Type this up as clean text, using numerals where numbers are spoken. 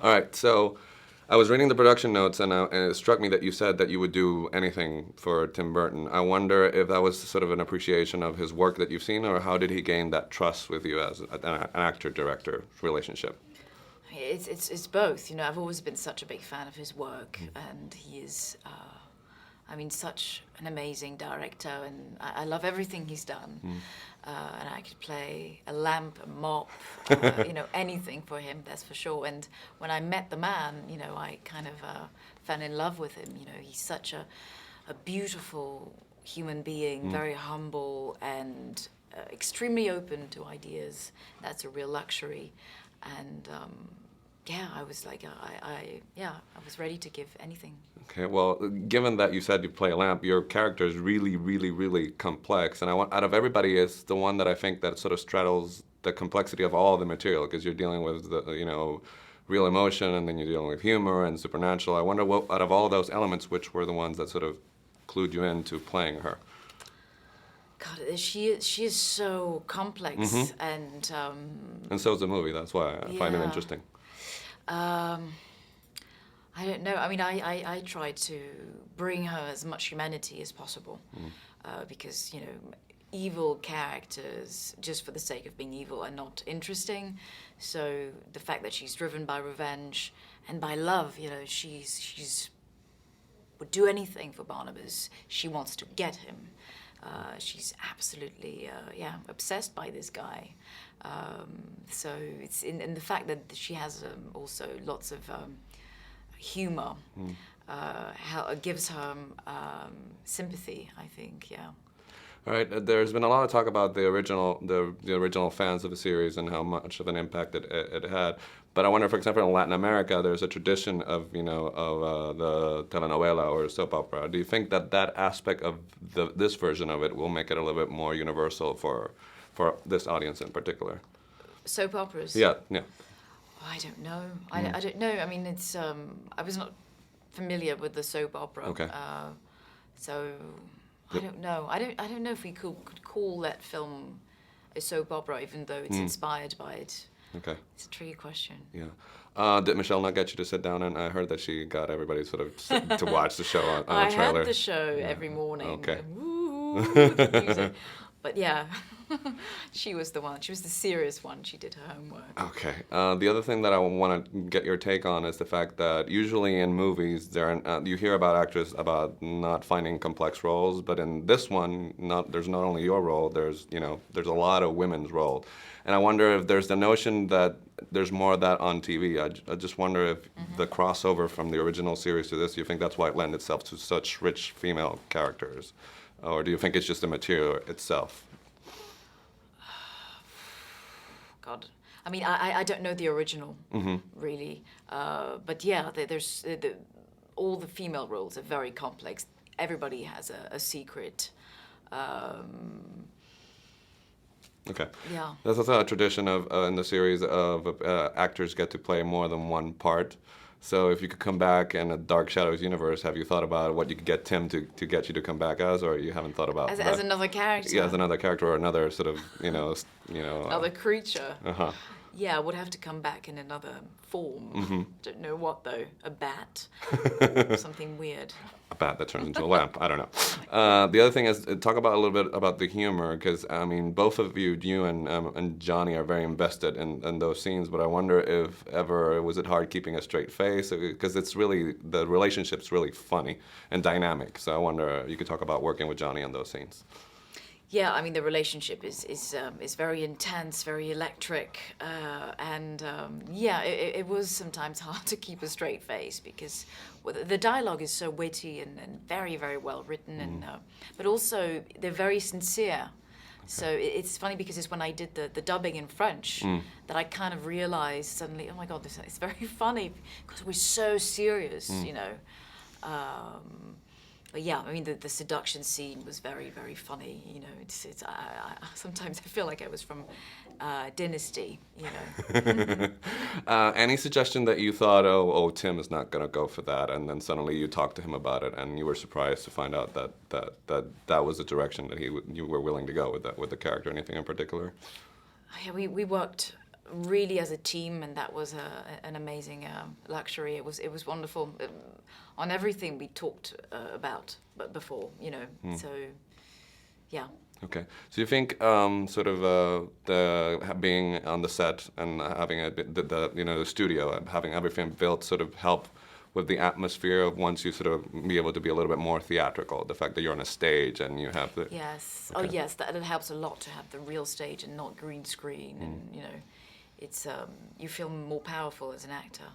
All right, so I was reading the production notes, and it struck me that you said that you would do anything for Tim Burton. I wonder if that was sort of an appreciation of his work that you've seen, or how did he gain that trust with you as an actor-director relationship? It's both. You know, I've always been such a big fan of his work, and he is, such an amazing director, and I love everything he's done. And I could play a lamp, a mop, anything for him, that's for sure. And when I met the man, I kind of fell in love with him. You know, he's such a beautiful human being, very humble and extremely open to ideas. That's a real luxury. And I was like, I was ready to give anything. Okay, well, given that you said you play a lamp, your character is really, really, really complex. And out of everybody, it's the one that I think that sort of straddles the complexity of all the material, because you're dealing with, real emotion, and then you're dealing with humor and supernatural. I wonder what, out of all those elements, which were the ones that sort of clued you into playing her? God, she is so complex, and so is the movie. That's why I find it interesting. I don't know. I mean, I try to bring her as much humanity as possible, because evil characters, just for the sake of being evil, are not interesting. So the fact that she's driven by revenge and by love, she's would do anything for Barnabas. She wants to get him. She's absolutely, obsessed by this guy. So it's in the fact that she has also lots of humor, gives her sympathy, I think, yeah. All right, there's been a lot of talk about the original fans of the series and how much of an impact it had. But I wonder, for example, in Latin America, there's a tradition of the telenovela or soap opera. Do you think that aspect of this version of it will make it a little bit more universal for this audience in particular? Soap operas? Yeah. I don't know. I don't know. I mean, it's I was not familiar with the soap opera. Okay. So I don't know. I don't know if we could call that film a soap opera, even though it's inspired by it. Okay. It's a tricky question. Yeah. Did Michelle not get you to sit down? And I heard that she got everybody sort of to watch the show on a trailer. I had the show every morning. Okay. Woo, the music. But yeah, she was the one. She was the serious one. She did her homework. Okay. The other thing that I want to get your take on is the fact that usually in movies, you hear about actors about not finding complex roles, but in this one, there's not only your role. There's a lot of women's role, and I wonder if there's the notion that there's more of that on TV. I just wonder if the crossover from the original series to this, you think that's why it lends itself to such rich female characters? Or do you think it's just the material itself? God, I mean, I don't know the original, really. But yeah, there's all the female roles are very complex. Everybody has a secret. Okay. Yeah. There's also a tradition of in the series of actors get to play more than one part. So if you could come back in a Dark Shadows universe, have you thought about what you could get Tim to get you to come back as, or you haven't thought about that? As another character? Yeah, as another character or another sort of, Another creature. Uh-huh. Yeah, I would have to come back in another form. Don't know what, though. A bat? Or something weird. A bat that turns into a lamp. I don't know. The other thing is, talk about a little bit about the humor, because, I mean, both of you and Johnny are very invested in those scenes, but I wonder if ever, was it hard keeping a straight face? Because the relationship's really funny and dynamic, so I wonder, you could talk about working with Johnny on those scenes. Yeah, I mean, the relationship is very intense, very electric, and it was sometimes hard to keep a straight face because the dialogue is so witty and very, very well written, and but also they're very sincere. Okay. So it's funny because it's when I did the dubbing in French that I kind of realized suddenly, oh my God, it's very funny because we're so serious, But yeah, I mean, the seduction scene was very, very funny. Sometimes I feel like I was from Dynasty, Any suggestion that you thought, Tim is not going to go for that, and then suddenly you talked to him about it, and you were surprised to find out that was the direction that you were willing to go with the character? Anything in particular? Yeah, we worked really as a team, and that was an amazing luxury. It was wonderful on everything we talked about before, you know. So, yeah. Okay. So you think sort of being on the set and having the studio, having everything built, sort of help with the atmosphere of once you sort of be able to be a little bit more theatrical, the fact that you're on a stage and you have the... Yes. Okay. Oh, yes, that it helps a lot to have the real stage and not green screen, and, you know, it's, you feel more powerful as an actor.